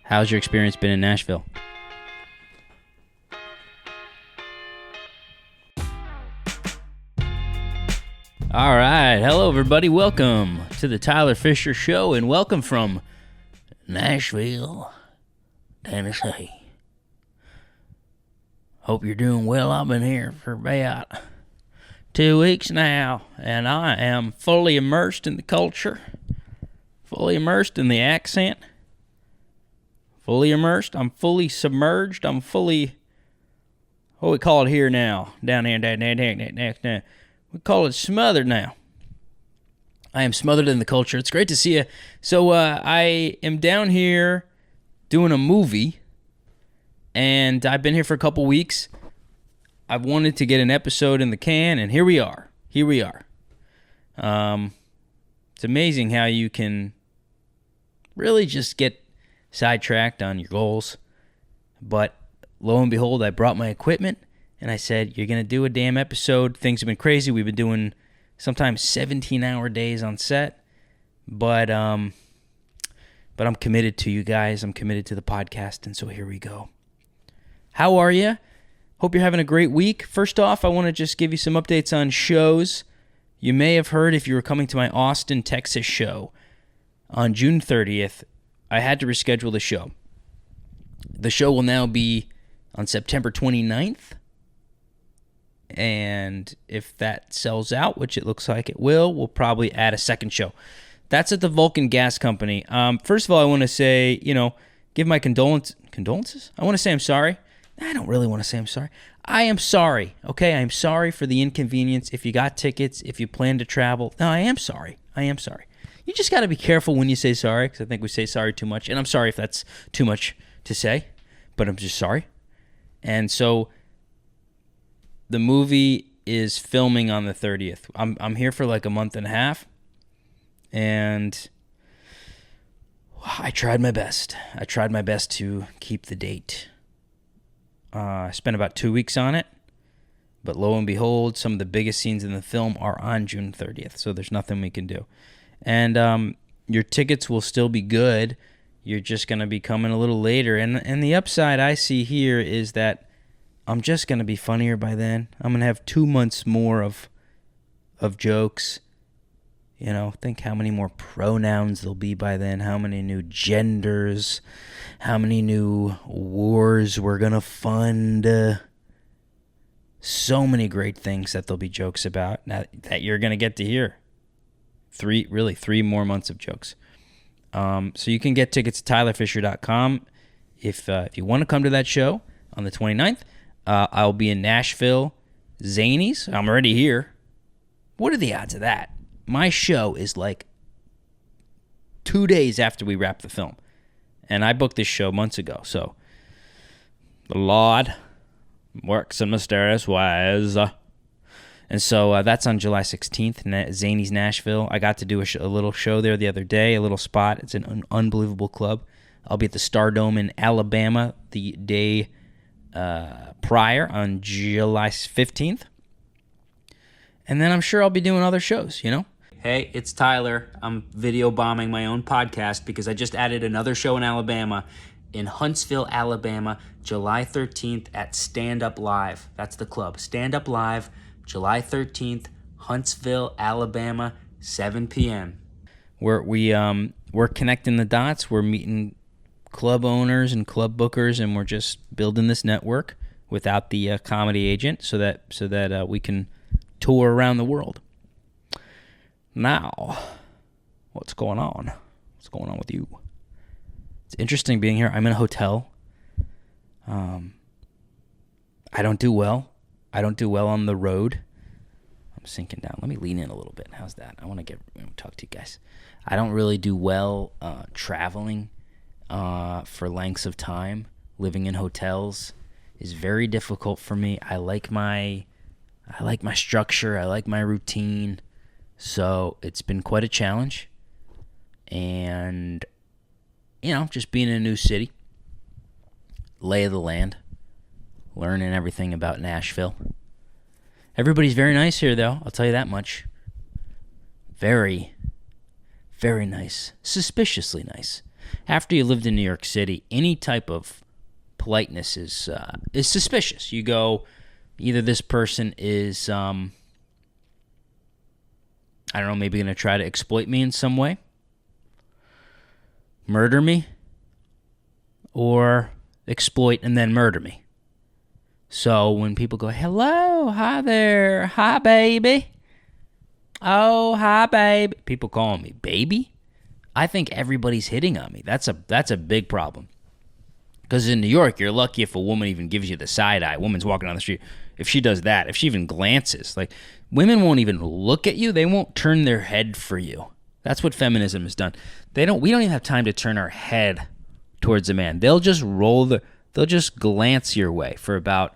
How's your experience been in Nashville? All right. Hello, everybody. Welcome to the Tyler Fischer Show, and welcome from Nashville, Tennessee. Hope you're doing well. I've been here for about 2 weeks now, and I am fully immersed in the culture, fully immersed in the accent, fully immersed. I'm fully submerged. I'm fully, what we call it here now, down here, down. We call it smothered now. I am smothered in the culture. It's great to see you. So I am down here doing a movie, and I've been here for a couple weeks. I've wanted to get an episode in the can, and here we are. It's amazing how you can really just get sidetracked on your goals. But lo and behold, I brought my equipment, and I said, you're going to do a damn episode. Things have been crazy. We've been doing sometimes 17-hour days on set. But I'm committed to you guys. I'm committed to the podcast, and so here we go. How are you? Hope you're having a great week. First off, I want to just give you some updates on shows. You may have heard, if you were coming to my Austin, Texas show on June 30th, I had to reschedule the show. The show will now be on September 29th. And if that sells out, which it looks like it will, we'll probably add a second show. That's at the Vulcan Gas Company. First of all, I want to say, give my condolences. I want to say I'm sorry. I don't really want to say I'm sorry. I am sorry, okay? I am sorry for the inconvenience. If you got tickets, if you plan to travel. No, I am sorry. You just got to be careful when you say sorry, because I think we say sorry too much. And I'm sorry if that's too much to say, but I'm just sorry. And so the movie is filming on the 30th. I'm here for like a month and a half, and I tried my best. To keep the date. I spent about 2 weeks on it, but lo and behold, some of the biggest scenes in the film are on June 30th, so there's nothing we can do. And your tickets will still be good. You're just going to be coming a little later. And the upside I see here is that I'm just going to be funnier by then. I'm going to have 2 months more of jokes. Think how many more pronouns there'll be by then, how many new genders, how many new wars we're going to fund. So many great things that there'll be jokes about now that you're going to get to hear. 3 more months of jokes. So you can get tickets at tylerfischer.com if you want to come to that show on the 29th. I'll be in Nashville, Zanies. I'm already here. What are the odds of that? My show is like 2 days after we wrap the film. And I booked this show months ago. So the Lord works in mysterious ways. And so that's on July 16th, Zanies, Nashville. I got to do a little show there the other day, a little spot. It's an unbelievable club. I'll be at the Stardome in Alabama the day prior on July 15th. And then I'm sure I'll be doing other shows, Hey, it's Tyler. I'm video bombing my own podcast because I just added another show in Alabama, in Huntsville, Alabama, July 13th at Stand Up Live. That's the club. Stand Up Live, July 13th, Huntsville, Alabama, 7 p.m. We're connecting the dots. We're meeting club owners and club bookers, and we're just building this network without the comedy agent so that we can tour around the world. Now, what's going on? What's going on with you? It's interesting being here. I'm in a hotel. I don't do well. On the road. I'm sinking down. Let me lean in a little bit. How's that? I want to talk to you guys. I don't really do well traveling for lengths of time. Living in hotels is very difficult for me. I like my structure. I like my routine. So it's been quite a challenge. And, just being in a new city, lay of the land, learning everything about Nashville. Everybody's very nice here, though. I'll tell you that much. Very, very nice. Suspiciously nice. After you lived in New York City, any type of politeness is suspicious. You go, either this person is, I don't know, maybe going to try to exploit me in some way, murder me, or exploit and then murder me. So when people go, hello, hi there, hi baby, oh, hi baby, people calling me baby, I think everybody's hitting on me. That's a big problem. Because in New York, you're lucky if a woman even gives you the side eye. Woman's walking down the street. If she does that, if she even glances, like, women won't even look at you. They won't turn their head for you. That's what feminism has done. We don't even have time to turn our head towards a man. They'll just they'll just glance your way for about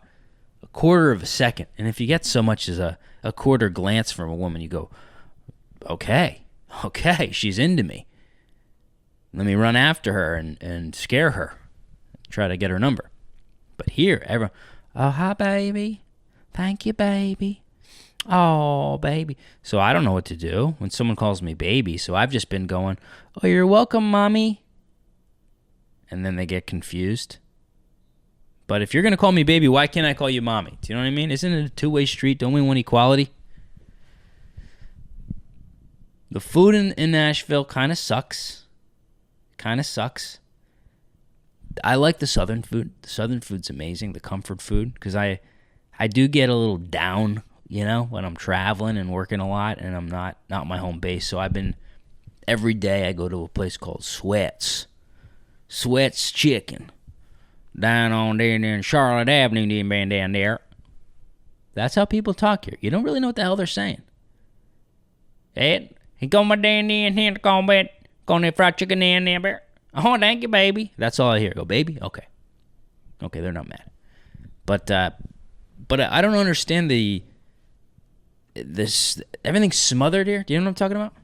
a quarter of a second. And if you get so much as a quarter glance from a woman, you go, okay, she's into me. Let me run after her and scare her. Try to get her number. But here, everyone, oh, hi, baby. Thank you, baby. Oh, baby. So I don't know what to do when someone calls me baby. So I've just been going, oh, you're welcome, mommy. And then they get confused. But if you're going to call me baby, why can't I call you mommy? Do you know what I mean? Isn't it a two-way street? Don't we want equality? The food in Nashville kind of sucks. I like the southern food. The southern food's amazing, the comfort food, because I do get a little down, when I'm traveling and working a lot and I'm not my home base. So every day I go to a place called Sweats Chicken, down on there in Charlotte Avenue, down there. That's how people talk here. You don't really know what the hell they're saying. Ed, he got my dandy in here to call me, got that fried chicken in there. Oh, thank you, baby. That's all I hear. Go, baby? Okay, they're not mad. But I don't understand this. Everything's smothered here. Do you know what I'm talking about?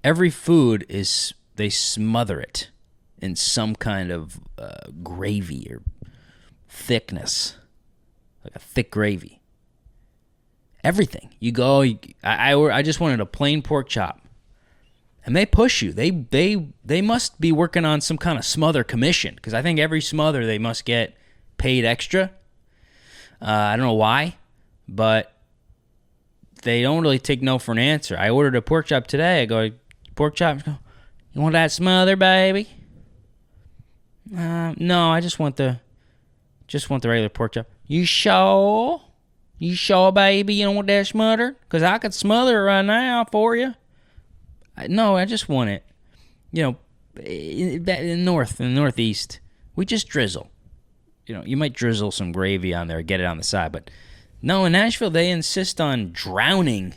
Every food they smother it in some kind of gravy or thickness, like a thick gravy. Everything. You go, I just wanted a plain pork chop. And they push you. They must be working on some kind of smother commission, because I think every smother they must get paid extra. I don't know why, but they don't really take no for an answer. I ordered a pork chop today. I go, pork chop? You want that smother, baby? No, I just want the regular pork chop. You sure? You sure, baby? You don't want that smother? Because I could smother it right now for you. No, I just want it. In the northeast, we just drizzle. You might drizzle some gravy on there, get it on the side. But no, in Nashville, they insist on drowning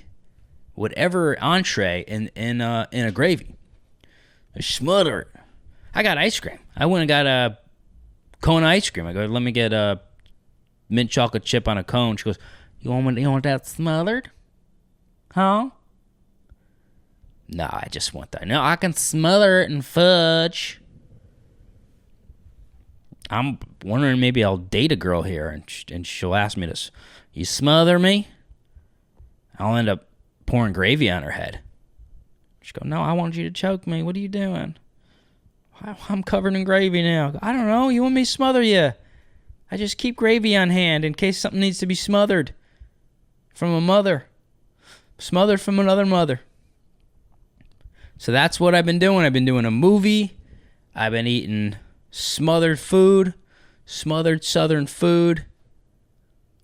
whatever entree in a gravy. They smother it. I got ice cream. I went and got a cone of ice cream. I go, let me get a mint chocolate chip on a cone. She goes, you want that smothered? Huh? No, I just want that. No, I can smother it in fudge. I'm wondering, maybe I'll date a girl here and she'll ask me this. You smother me? I'll end up pouring gravy on her head. She'll go, no, I want you to choke me. What are you doing? I'm covered in gravy now. I don't know. You want me to smother you? I just keep gravy on hand in case something needs to be smothered from a mother. Smothered from another mother. So that's what I've been doing. I've been doing a movie. I've been eating smothered food, smothered southern food,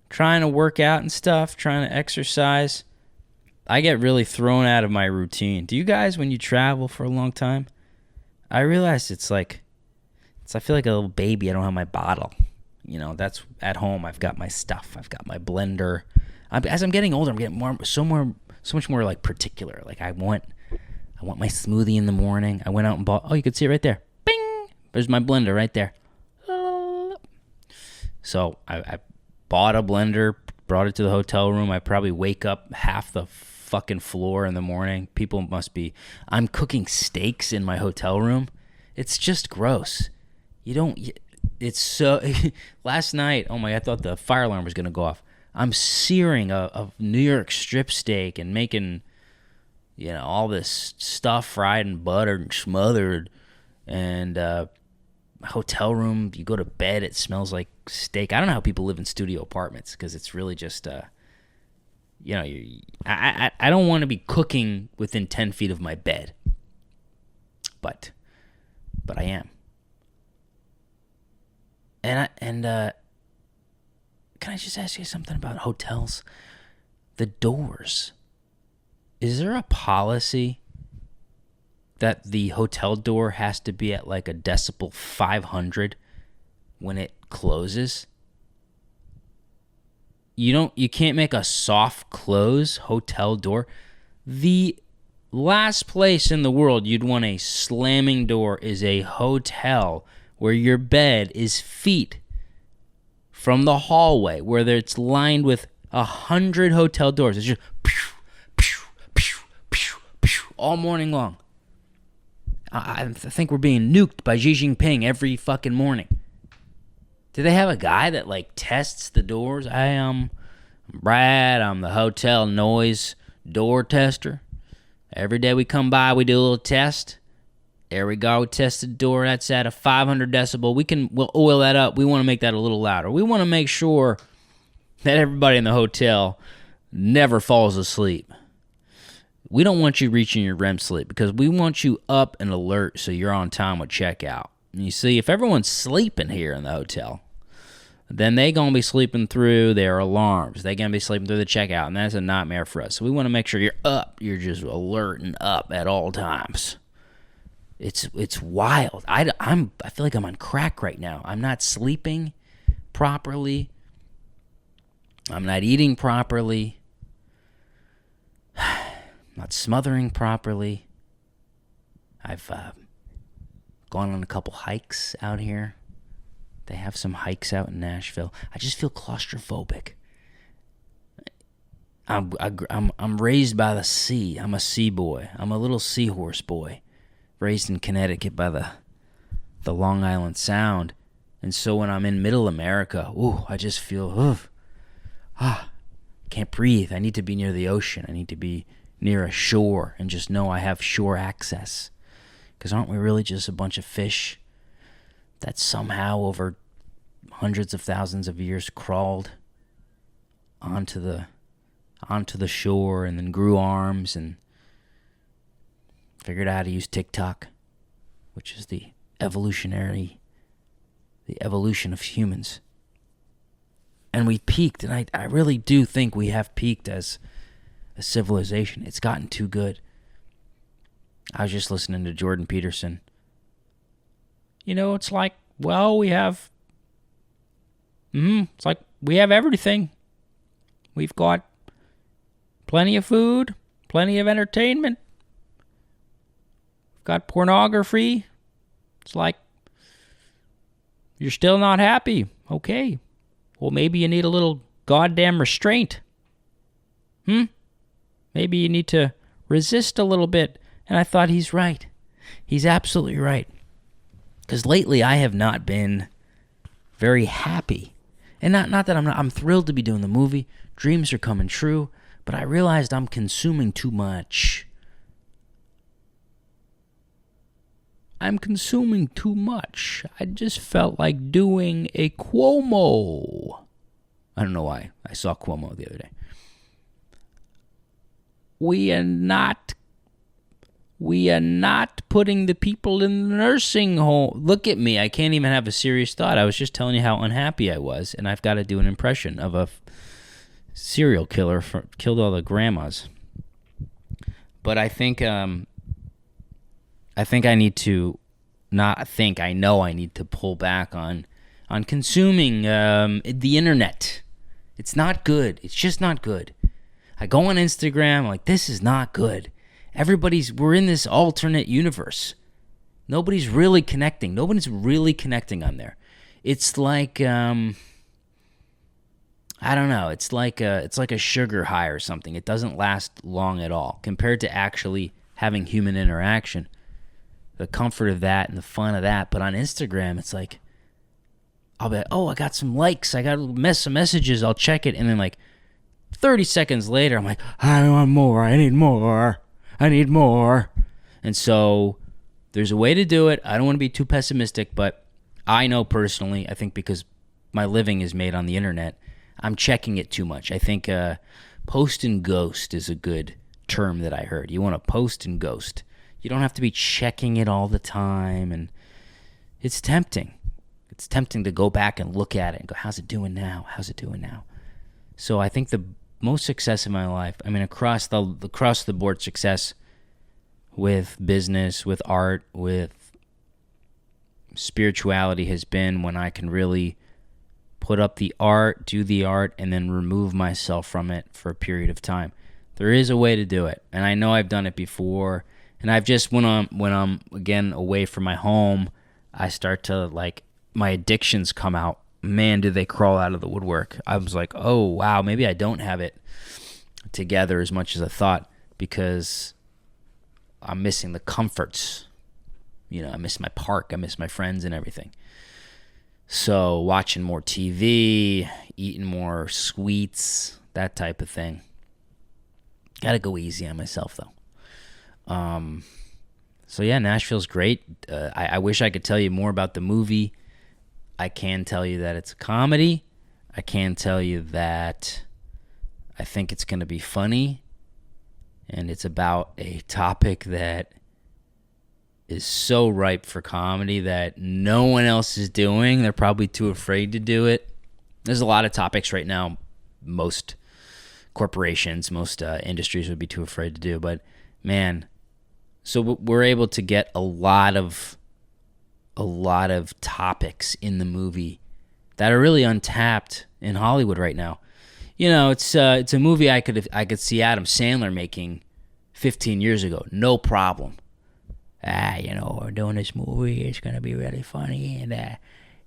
trying to work out and stuff, trying to exercise. I get really thrown out of my routine. Do you guys, when you travel for a long time? I realize I feel like a little baby. I don't have my bottle. That's at home. I've got my stuff. I've got my blender. As I'm getting older, I'm getting so much more like particular. Like I want my smoothie in the morning. I went out and bought, you could see it right there. Bing! There's my blender right there. So I bought a blender, brought it to the hotel room. I probably wake up half the fucking floor in the morning. People I'm cooking steaks in my hotel room. It's just gross. It's so, last night, oh my, I thought the fire alarm was going to go off. I'm searing a New York strip steak and making, all this stuff fried and buttered and smothered, and hotel room, you go to bed, it smells like steak. I don't know how people live in studio apartments, because it's really just I don't want to be cooking within 10 feet of my bed, but I am. And can I just ask you something about hotels? The doors. Is there a policy that the hotel door has to be at like a decibel 500 when it closes? You can't make a soft close hotel door. The last place in the world you'd want a slamming door is a hotel where your bed is feet from the hallway, where it's lined with 100 hotel doors. It's just pew, pew, pew, pew, pew, all morning long. I think we're being nuked by Xi Jinping every fucking morning. Do they have a guy that like tests the doors? I'm Brad. I'm the hotel noise door tester. Every day we come by, we do a little test. There we go. We tested the door. That's at a 500 decibel. We'll oil that up. We want to make that a little louder. We want to make sure that everybody in the hotel never falls asleep. We don't want you reaching your REM sleep, because we want you up and alert so you're on time with checkout. And you see, if everyone's sleeping here in the hotel, then they're going to be sleeping through their alarms. They're going to be sleeping through the checkout, and that's a nightmare for us. So we want to make sure you're up. You're just alert and up at all times. It's wild. I feel like I'm on crack right now. I'm not sleeping properly. I'm not eating properly. Not smothering properly. I've gone on a couple hikes out here. They have some hikes out in Nashville. I just feel claustrophobic. I'm raised by the sea. I'm a sea boy. I'm a little seahorse boy, raised in Connecticut by the Long Island Sound. And so when I'm in middle America, I just feel, can't breathe. I need to be near the ocean. I need to be near a shore and just know I have shore access. Because aren't we really just a bunch of fish that somehow over hundreds of thousands of years crawled onto the shore and then grew arms and figured out how to use TikTok, which is the evolution of humans. And we peaked, and I really do think we have peaked as a civilization. It's gotten too good. I was just listening to Jordan Peterson. It's like, it's like we have everything. We've got plenty of food, plenty of entertainment. We've got pornography. It's like, you're still not happy. Okay. Well, maybe you need a little goddamn restraint. Maybe you need to resist a little bit. And I thought he's right. He's absolutely right. Because lately I have not been very happy. And not that I'm thrilled to be doing the movie. Dreams are coming true. But I realized I'm consuming too much. I just felt like doing a Cuomo. I don't know why. I saw Cuomo the other day. We are not putting the people in the nursing home. Look at me. I can't even have a serious thought. I was just telling you how unhappy I was, and I've got to do an impression of a serial killer killed all the grandmas. But I think I need to, I know I need to pull back on consuming the internet. It's not good. It's just not good. I go on Instagram, I'm like, this is not good. We're in this alternate universe. Nobody's really connecting. Nobody's really connecting on there. It's like, I don't know. It's like a sugar high or something. It doesn't last long at all compared to actually having human interaction. The comfort of that and the fun of that. But on Instagram, it's like, I'll be like, I got some likes. I got some messages. I'll check it. And then like 30 seconds later, I'm like, I want more. I need more. I need more. And so there's a way to do it. I don't want to be too pessimistic, but I know personally, I think because my living is made on the internet, I'm checking it too much. I think post and ghost is a good term that I heard. You want to post and ghost. You don't have to be checking it all the time, and it's tempting. It's tempting to go back and look at it and go, how's it doing now? How's it doing now? So I think the most success in my life, I mean, across the board success with business, with art, with spirituality has been when I can really put up the art, do the art, and then remove myself from it for a period of time. There is a way to do it, and I know I've done it before. And I've just, when I'm again away from my home, I start to, like, my addictions come out. Man, do they crawl out of the woodwork. I was like, oh, wow, maybe I don't have it together as much as I thought, because I'm missing the comforts. You know, I miss my park, I miss my friends and everything. So watching more TV, eating more sweets, that type of thing. Got to go easy on myself, though. So yeah, Nashville's great. I wish I could tell you more about the movie. I can tell you that it's a comedy. I can tell you that I think it's going to be funny. And it's about a topic that is so ripe for comedy that no one else is doing. They're probably too afraid to do it. There's a lot of topics right now most corporations, most industries would be too afraid to do. But man, so we're able to get a lot of topics in the movie that are really untapped in Hollywood right now. You know, it's a movie I could see Adam Sandler making 15 years ago, no problem. You know, we're doing this movie, it's gonna be really funny, and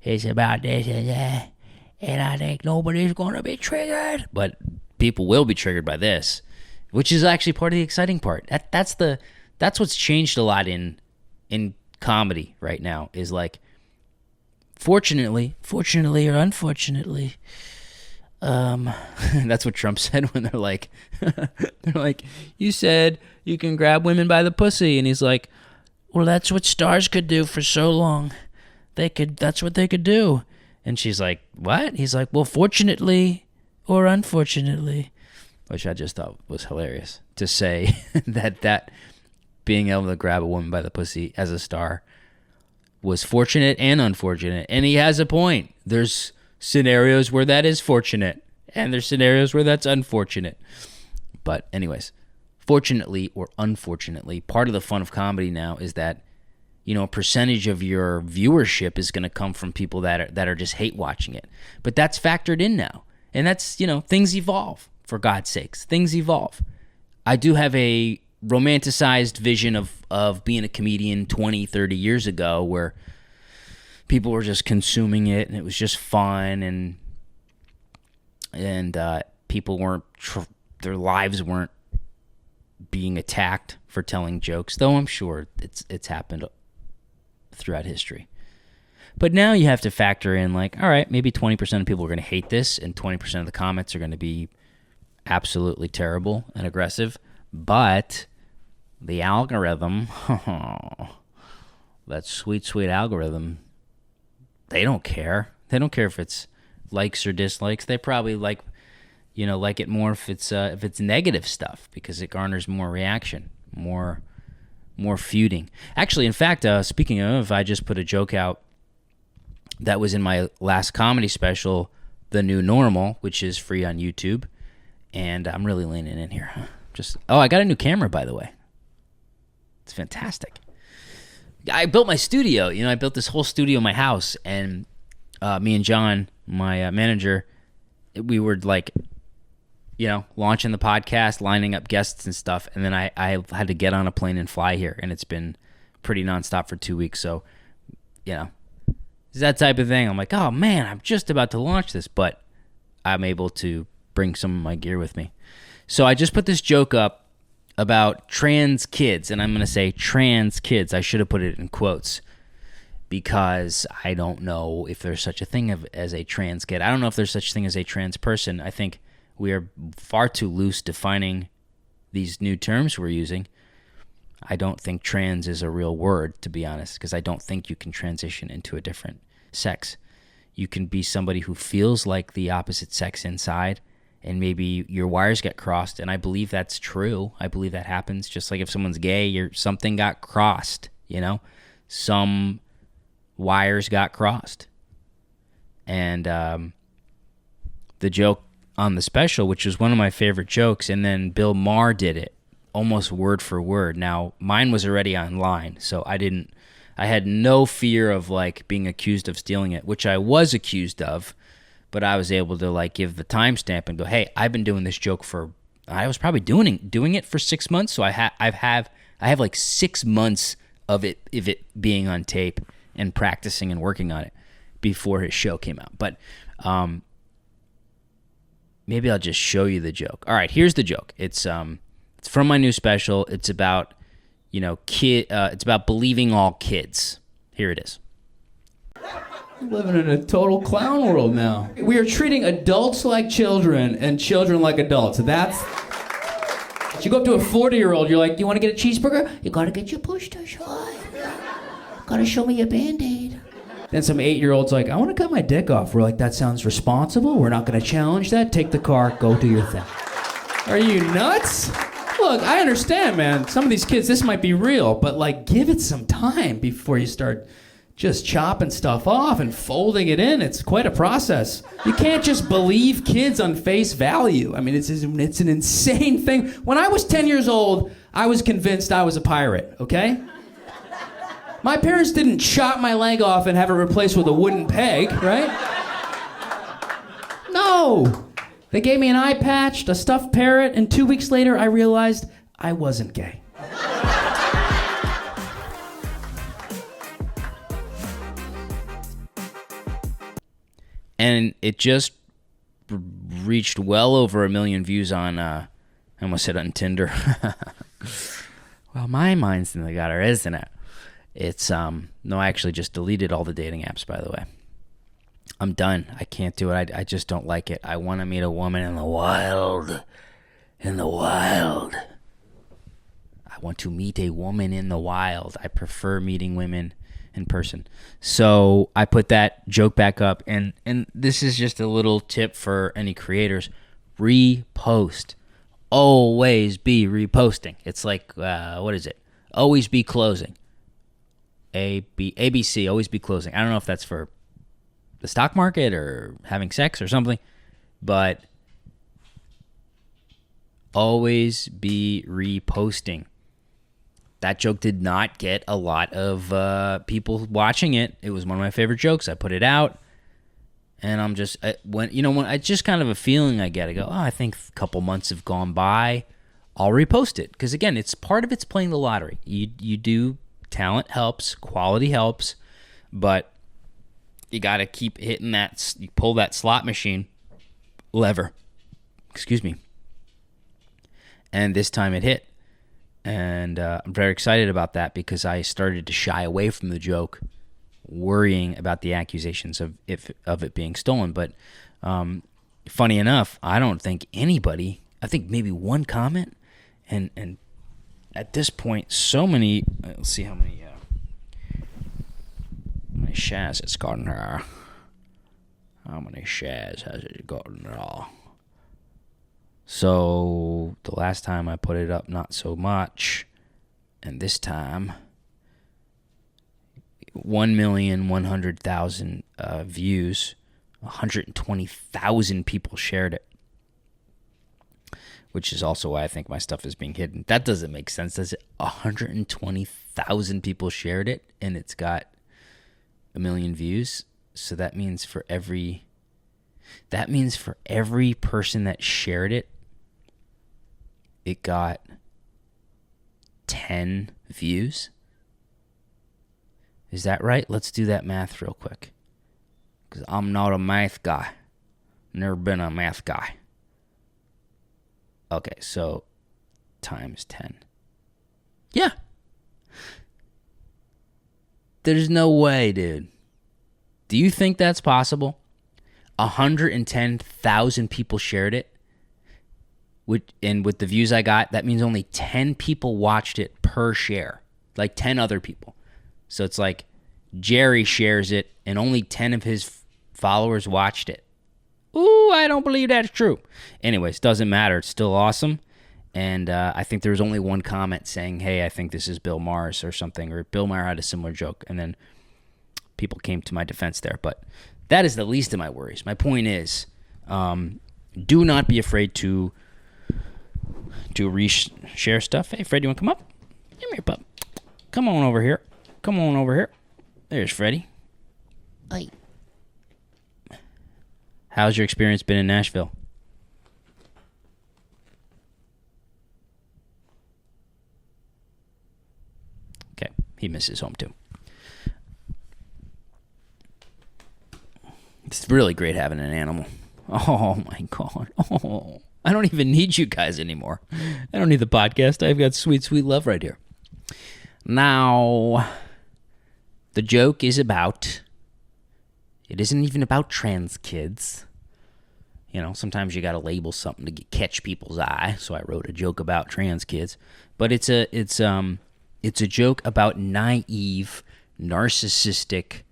it's about this and that, and I think nobody's gonna be triggered, but people will be triggered by this, which is actually part of the exciting part. That's what's changed a lot in comedy right now, is like, fortunately or unfortunately, that's what Trump said when they're like, you said you can grab women by the pussy, and he's like, well, that's what stars could do for so long. That's what they could do. And she's like, what? He's like, well, fortunately or unfortunately, which I just thought was hilarious to say that being able to grab a woman by the pussy as a star was fortunate and unfortunate. And he has a point. There's scenarios where that is fortunate, and there's scenarios where that's unfortunate. But anyways, fortunately or unfortunately, part of the fun of comedy now is that, you know, a percentage of your viewership is going to come from people that are just hate watching it. But that's factored in now. And that's, you know, things evolve, for God's sakes. Things evolve. I do have a romanticized vision of being a comedian 20, 30 years ago, where people were just consuming it and it was just fun, and people weren't, their lives weren't being attacked for telling jokes, though I'm sure it's happened throughout history. But now you have to factor in, like, all right, maybe 20% of people are going to hate this, and 20% of the comments are going to be absolutely terrible and aggressive. But the algorithm, that sweet, sweet algorithm, they don't care. They don't care if it's likes or dislikes. They probably like it more if it's negative stuff, because it garners more reaction, more feuding. Actually, in fact, speaking of, I just put a joke out that was in my last comedy special, The New Normal, which is free on YouTube, and I'm really leaning in here. I got a new camera, by the way. It's fantastic. I built my studio. You know, I built this whole studio in my house, and me and John, my manager, we were like, you know, launching the podcast, lining up guests and stuff, and then I had to get on a plane and fly here, and it's been pretty nonstop for 2 weeks. So, you know, it's that type of thing. I'm like, oh man, I'm just about to launch this, but I'm able to bring some of my gear with me. So I just put this joke up about trans kids, and I'm going to say trans kids. I should have put it in quotes, because I don't know if there's such a thing as a trans kid. I don't know if there's such a thing as a trans person. I think we are far too loose defining these new terms we're using. I don't think trans is a real word, to be honest, because I don't think you can transition into a different sex. You can be somebody who feels like the opposite sex inside, and maybe your wires get crossed, and I believe that's true. I believe that happens. Just like if someone's gay, something got crossed, Some wires got crossed. And the joke on the special, which was one of my favorite jokes, and then Bill Maher did it almost word for word. Now, mine was already online, so I had no fear of like being accused of stealing it, which I was accused of, but I was able to like give the timestamp and go, hey, I've been doing this joke I was probably doing it for 6 months, so I have like 6 months of it being on tape and practicing and working on it before his show came out. But maybe I'll just show you the joke. All right, here's the joke. It's from my new special. It's about it's about believing all kids. Here it is. Living in a total clown world now. We are treating adults like children and children like adults. You go up to a 40-year-old, you're like, do you want to get a cheeseburger? You gotta get your push-tush on. Gotta show me your Band-Aid. Then some 8-year-old's like, I want to cut my dick off. We're like, that sounds responsible. We're not gonna challenge that. Take the car, go do your thing. Are you nuts? Look, I understand, man. Some of these kids, this might be real, but like, give it some time before you start just chopping stuff off and folding it in. It's quite a process. You can't just believe kids on face value. I mean, it's an insane thing. When I was 10 years old, I was convinced I was a pirate, okay? My parents didn't chop my leg off and have it replaced with a wooden peg, right? No. They gave me an eye patch, a stuffed parrot, and 2 weeks later I realized I wasn't gay. And it just reached well over 1 million views on, I almost said on Tinder. Well, my mind's in the gutter, isn't it? It's, no, I actually just deleted all the dating apps, by the way. I'm done. I can't do it. I just don't like it. I want to meet a woman in the wild. In the wild. I want to meet a woman in the wild. I prefer meeting women in person. So I put that joke back up, and this is just a little tip for any creators. Repost. Always be reposting. It's like, what is it? Always be closing. ABC, always be closing. I don't know if that's for the stock market or having sex or something, but always be reposting. That joke did not get a lot of people watching it. It was one of my favorite jokes. I put it out, and I'm just when it's just kind of a feeling I get. I go, I think a couple months have gone by. I'll repost it because again, it's part of it's playing the lottery. You do talent helps, quality helps, but you got to keep hitting that. You pull that slot machine lever. Excuse me. And this time it hit. And I'm very excited about that because I started to shy away from the joke, worrying about the accusations of it being stolen. But funny enough, I don't think anybody, I think maybe one comment, and at this point, so many, let's see how many shares it's gotten her. How many shares has it gotten her? So the last time I put it up, not so much. And this time, 1,100,000 views, 120,000 people shared it. Which is also why I think my stuff is being hidden. That doesn't make sense, does it? 120,000 people shared it, and it's got 1 million views. So that means for every person that shared it, it got 10 views. Is that right? Let's do that math real quick. Because I'm not a math guy. Never been a math guy. Okay, so times 10. Yeah. There's no way, dude. Do you think that's possible? 110,000 people shared it. and with the views I got, that means only 10 people watched it per share, like 10 other people. So it's like Jerry shares it and only 10 of his followers watched it. Ooh, I don't believe that's true. Anyways, doesn't matter. It's still awesome. And I think there was only one comment saying, hey, I think this is Bill Maher's or something, or Bill Maher had a similar joke. And then people came to my defense there. But that is the least of my worries. My point is, do not be afraid to reshare stuff. Hey, Fred, you want to come up? Come here, pup. Come on over here. Come on over here. There's Freddie. Hey. How's your experience been in Nashville? Okay, he misses home too. It's really great having an animal. Oh my God. Oh, I don't even need you guys anymore. I don't need the podcast. I've got sweet, sweet love right here. Now, the joke is about, it isn't even about trans kids. You know, sometimes you got to label something to catch people's eye. So I wrote a joke about trans kids, but it's a joke about naive, narcissistic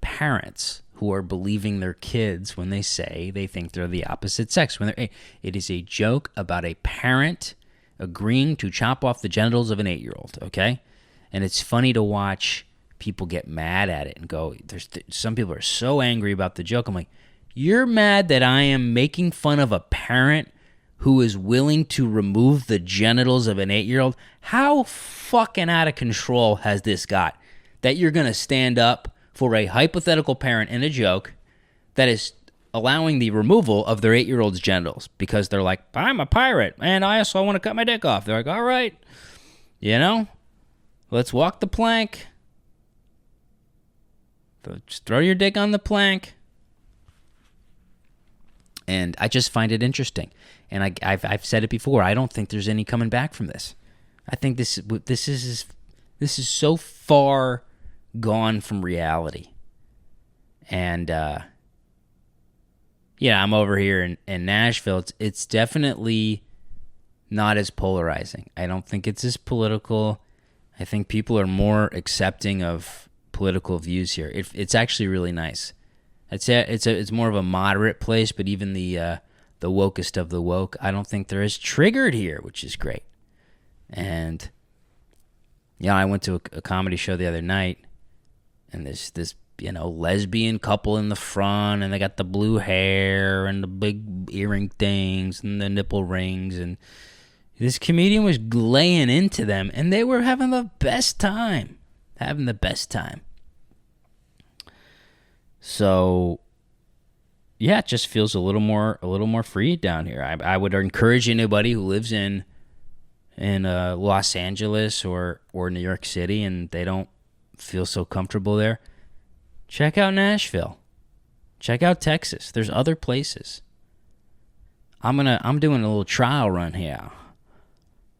parents who are believing their kids when they say they think they're the opposite sex. It is a joke about a parent agreeing to chop off the genitals of an 8-year-old, okay? And it's funny to watch people get mad at it and go, some people are so angry about the joke. I'm like, you're mad that I am making fun of a parent who is willing to remove the genitals of an 8-year-old? How fucking out of control has this got that you're going to stand up for a hypothetical parent in a joke that is allowing the removal of their 8-year-old's genitals because they're like, I'm a pirate and I also want to cut my dick off. They're like, all right, let's walk the plank. Just throw your dick on the plank. And I just find it interesting. And I've said it before. I don't think there's any coming back from this. I think this is so far gone from reality. And I'm over here in Nashville. It's definitely not as polarizing. I don't think it's as political. I think people are more accepting of political views here. It's actually really nice. I'd say it's more of a moderate place, but even the wokest of the woke, I don't think they're as triggered here, which is great. And I went to a comedy show the other night, and there's this lesbian couple in the front, and they got the blue hair and the big earring things and the nipple rings, and this comedian was laying into them, and they were having the best time. So, it just feels a little more free down here. I would encourage anybody who lives in Los Angeles or New York City and they don't feel so comfortable there, check out Nashville. Check out Texas. There's other places. I'm doing a little trial run here.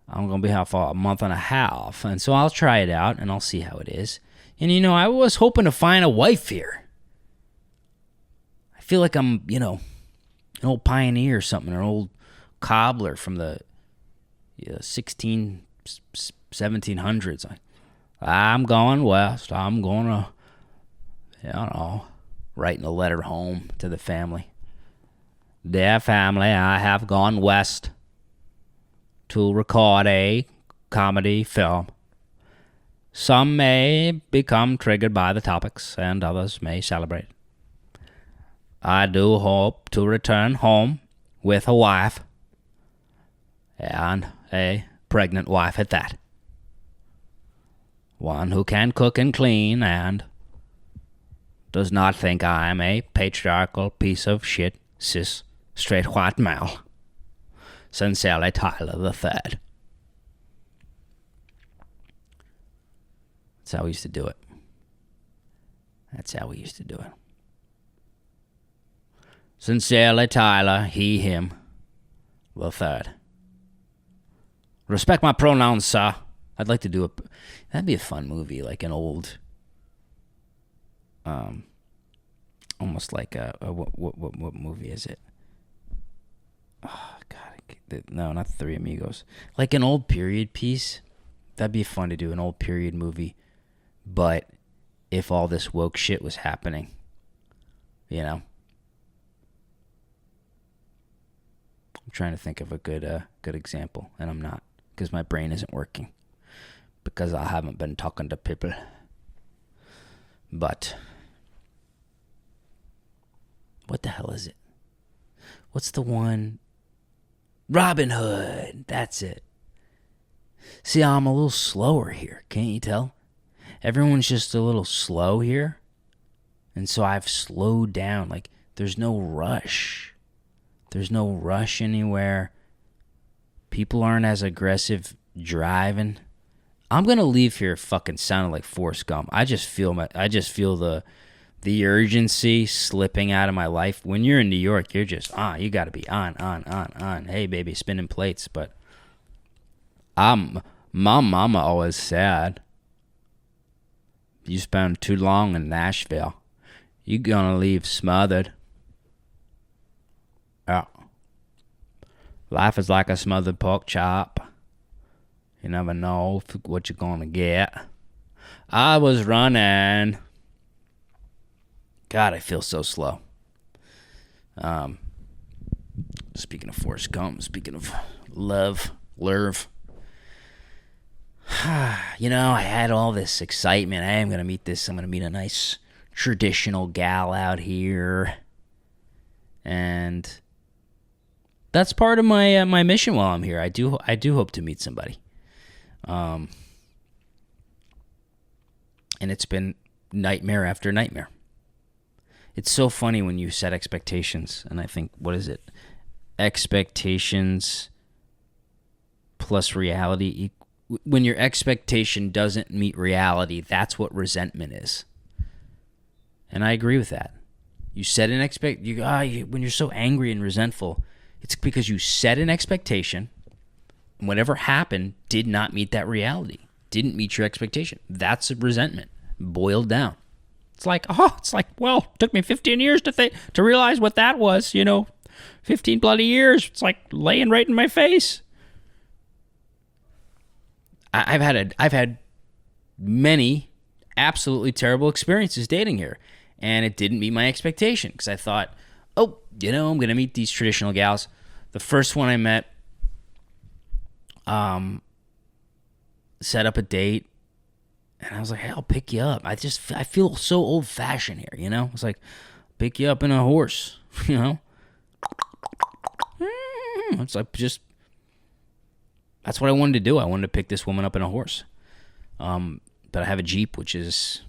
I'm gonna be here for a month and a half, and so I'll try it out and I'll see how it is. And I was hoping to find a wife here. I feel like I'm, an old pioneer or something, an old cobbler from the 1700s. I'm going west. I'm going to, writing a letter home to the family. Dear family, I have gone west to record a comedy film. Some may become triggered by the topics, and others may celebrate. I do hope to return home with a wife, and a pregnant wife at that. One who can cook and clean and does not think I am a patriarchal piece of shit, cis, straight white male. Sincerely, Tyler the Third. That's how we used to do it. Sincerely, Tyler, he, him, the third. Respect my pronouns, sir. I'd like to do that'd be a fun movie, like an old, almost like what movie is it? Oh, God, No, not the Three Amigos. Like an old period piece. That'd be fun to do, an old period movie. But if all this woke shit was happening, you know? I'm trying to think of a good example, and I'm not, because my brain isn't working, because I haven't been talking to people. But what the hell is it? What's the one? Robin Hood. That's it. See, I'm a little slower here. Can't you tell? Everyone's just a little slow here. And so I've slowed down. Like, there's no rush. There's no rush anywhere. People aren't as aggressive driving. I'm going to leave here fucking sounding like Forrest Gump. I just feel the urgency slipping out of my life. When you're in New York, you're just you got to be on. Hey, baby, spinning plates. But my mama always said, you spend too long in Nashville, you're going to leave smothered. Yeah. Life is like a smothered pork chop. You never know what you're going to get. I was running. God, I feel so slow. Speaking of Forrest Gump, speaking of love, Lerv. You know, I had all this excitement. I'm going to meet a nice traditional gal out here. And that's part of my my mission while I'm here. I do hope to meet somebody. And it's been nightmare after nightmare. It's so funny when you set expectations, and I think, what is it? Expectations plus reality. When your expectation doesn't meet reality, that's what resentment is. And I agree with that. You set an when you're so angry and resentful, it's because you set an expectation, and whatever happened did not meet that reality, didn't meet your expectation. That's resentment boiled down. It's like, well, it took me 15 years to realize what that was, 15 bloody years. It's like laying right in my face. I've had many absolutely terrible experiences dating here, and it didn't meet my expectation because I thought, I'm going to meet these traditional gals. The first one I met, set up a date. And I was like, hey, I'll pick you up. I feel so old-fashioned here, It's like, pick you up in a horse, It's like that's what I wanted to do. I wanted to pick this woman up in a horse. But I have a Jeep, which is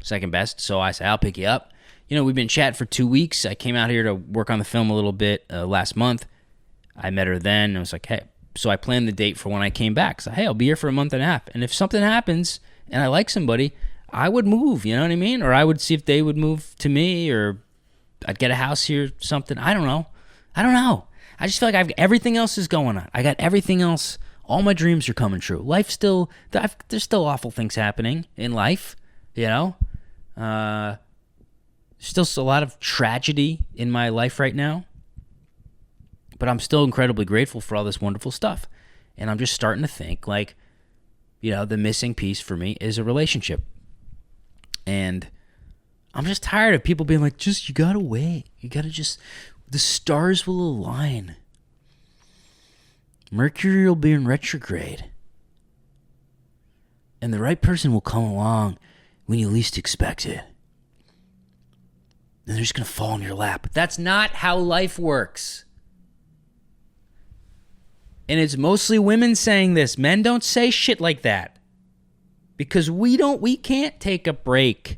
second best. So I said, I'll pick you up. We've been chatting for 2 weeks. I came out here to work on the film a little bit last month. I met her then. And I was like, hey. So I planned the date for when I came back. So, hey, I'll be here for a month and a half. And if something happens and I like somebody, I would move, you know what I mean? Or I would see if they would move to me, or I'd get a house here, something. I don't know. I just feel like everything else is going on. I got everything else. All my dreams are coming true. There's still awful things happening in life, Still a lot of tragedy in my life right now. But I'm still incredibly grateful for all this wonderful stuff. And I'm just starting to think, like, the missing piece for me is a relationship. And I'm just tired of people being like, you gotta wait. You gotta the stars will align. Mercury will be in retrograde. And the right person will come along when you least expect it. And they're just gonna fall in your lap. That's not how life works. And it's mostly women saying this. Men don't say shit like that. Because we can't take a break.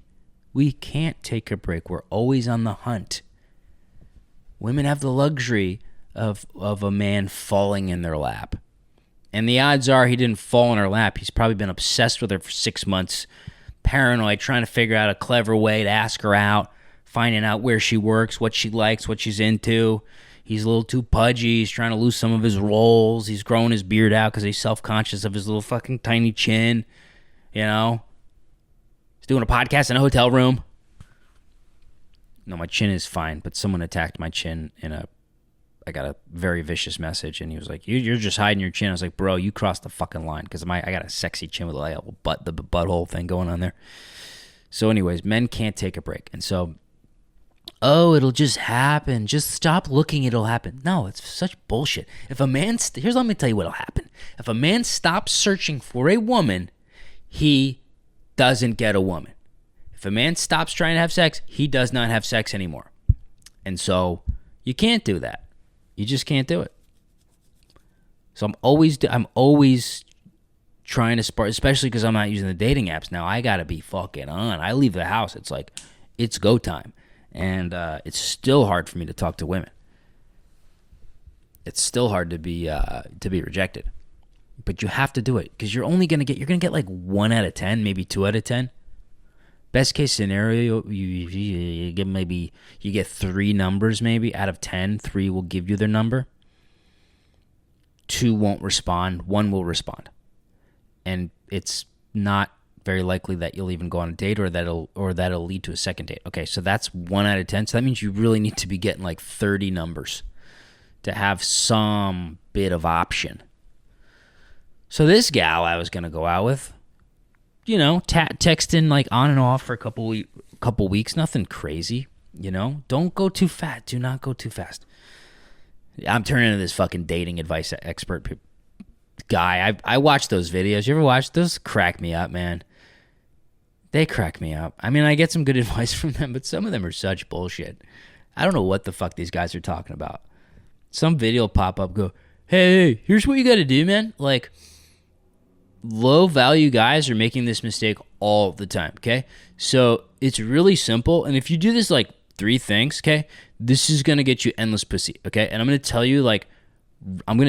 We can't take a break. We're always on the hunt. Women have the luxury of a man falling in their lap. And the odds are he didn't fall in her lap. He's probably been obsessed with her for 6 months. Paranoid, trying to figure out a clever way to ask her out. Finding out where she works, what she likes, what she's into. He's a little too pudgy. He's trying to lose some of his rolls. He's growing his beard out because he's self-conscious of his little fucking tiny chin. He's doing a podcast in a hotel room. No, my chin is fine, but someone attacked my chin in a I got a very vicious message, and he was like, "You're just hiding your chin." I was like, "Bro, you crossed the fucking line because I got a sexy chin with like a the butthole thing going on there." So, anyways, men can't take a break, and so, oh, it'll just happen. Just stop looking, it'll happen. No, it's such bullshit. If a man, let me tell you what'll happen. If a man stops searching for a woman, he doesn't get a woman. If a man stops trying to have sex, he does not have sex anymore. And so you can't do that. You just can't do it. So I'm always trying to spark, especially because I'm not using the dating apps now. I gotta be fucking on. I leave the house, it's like it's go time, and it's still hard for me to talk to women. It's still hard to be rejected, but you have to do it because you're gonna get like 1 out of 10, maybe 2 out of 10. Best case scenario, you get 3 numbers maybe out of 10. 3 will give you their number. 2 won't respond. 1 will respond, and it's not very likely that you'll even go on a date or that'll lead to a second date. Okay, so that's 1 out of 10. So that means you really need to be getting like 30 numbers to have some bit of option. So this gal I was gonna go out with, texting like on and off for a couple weeks, nothing crazy, Don't go too fast. Do not go too fast. I'm turning into this fucking dating advice expert guy. I watch those videos. You ever watch those? Crack me up, man. They crack me up. I mean, I get some good advice from them, but some of them are such bullshit. I don't know what the fuck these guys are talking about. Some video will pop up, go, hey, here's what you got to do, man. Like, low value guys are making this mistake all the time, okay? So it's really simple. And if you do this like 3 things, okay, this is going to get you endless pussy, okay? And I'm going to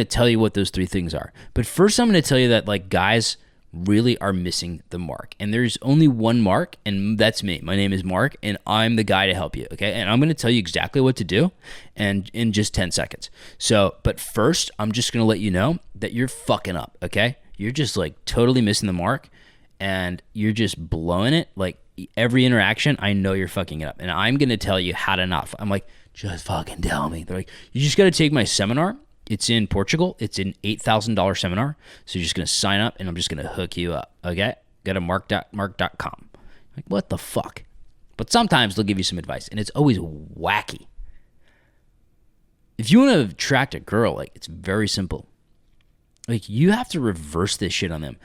tell you what those 3 things are. But first I'm going to tell you that like guys really are missing the mark. And there's only one mark, and that's me. My name is Mark, and I'm the guy to help you, okay? And I'm going to tell you exactly what to do and in just 10 seconds. So, but first, I'm just going to let you know that you're fucking up, okay? You're just like totally missing the mark, and you're just blowing it. Like every interaction, I know you're fucking it up. And I'm going to tell you how to not. I'm like, just fucking tell me. They're like, you just got to take my seminar. It's in Portugal. It's an $8,000 seminar. So you're just going to sign up, and I'm just going to hook you up. Okay? Go to mark.com. Like, what the fuck? But sometimes they'll give you some advice, and it's always wacky. If you want to attract a girl, like, it's very simple. Like, you have to reverse this shit on them.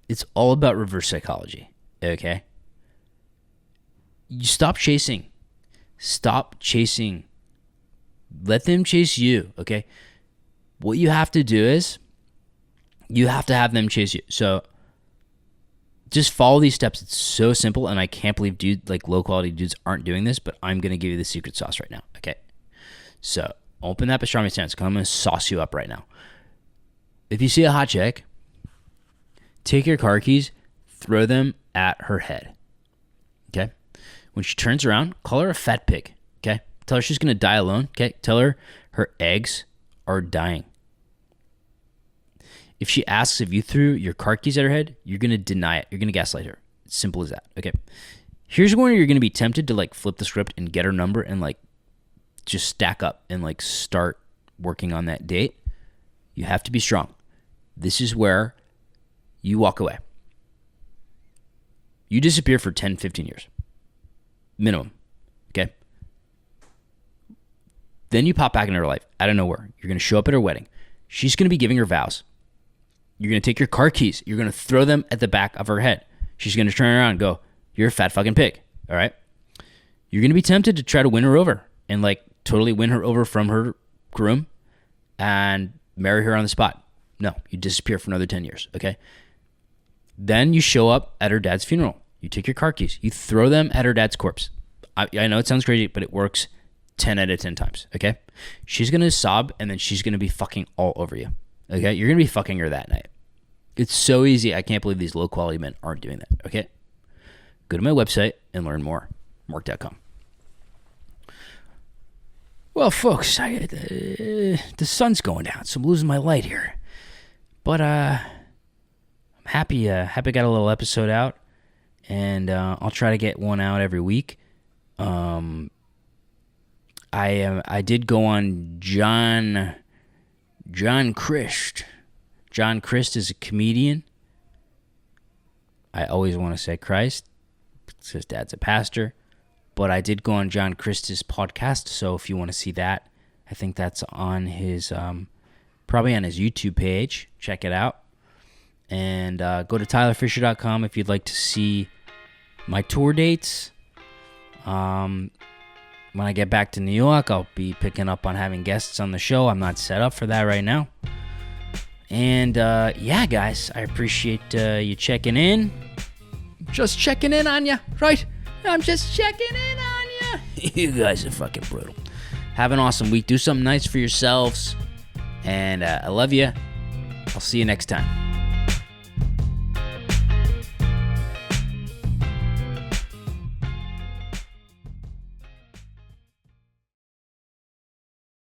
It's all about reverse psychology. Okay? You stop chasing. Stop chasing. Let them chase you. Okay? What you have to do is you have to have them chase you. So just follow these steps. It's so simple, and I can't believe low quality dudes aren't doing this, but I'm going to give you the secret sauce right now. Okay? So open that pastrami stance. I'm going to sauce you up right now. If you see a hot chick, take your car keys, throw them at her head. Okay? When she turns around, call her a fat pig. Okay? Tell her she's going to die alone. Okay? Tell her her eggs are dying. If she asks if you threw your car keys at her head, you're going to deny it. You're going to gaslight her. It's simple as that. Okay? Here's where you're going to be tempted to like flip the script and get her number and like just stack up and like start working on that date. You have to be strong. This is where you walk away. You disappear for 10, 15 years. Minimum. Okay? Then you pop back into her life out of nowhere. You're going to show up at her wedding. She's going to be giving her vows. You're going to take your car keys. You're going to throw them at the back of her head. She's going to turn around and go, you're a fat fucking pig. All right? You're going to be tempted to try to win her over and like totally win her over from her groom and marry her on the spot. No, you disappear for another 10 years. Okay? Then you show up at her dad's funeral. You take your car keys. You throw them at her dad's corpse. I know it sounds crazy, but it works 10 out of 10 times, okay? She's going to sob, and then she's going to be fucking all over you, okay? You're going to be fucking her that night. It's so easy. I can't believe these low-quality men aren't doing that, okay? Go to my website and learn more, mark.com. Well, folks, the sun's going down, so I'm losing my light here. But I'm happy I got a little episode out, and I'll try to get one out every week. I did go on John Christ. John Christ is a comedian. I always want to say Christ because his dad's a pastor. But I did go on John Christ's podcast, so if you want to see that, I think that's on his, probably on his YouTube page. Check it out. And go to tylerfischer.com if you'd like to see my tour dates. When I get back to New York, I'll be picking up on having guests on the show. I'm not set up for that right now. And yeah, guys, I appreciate you checking in. Just checking in on you, right? I'm just checking in on you. You guys are fucking brutal. Have an awesome week. Do something nice for yourselves. And I love you. I'll see you next time.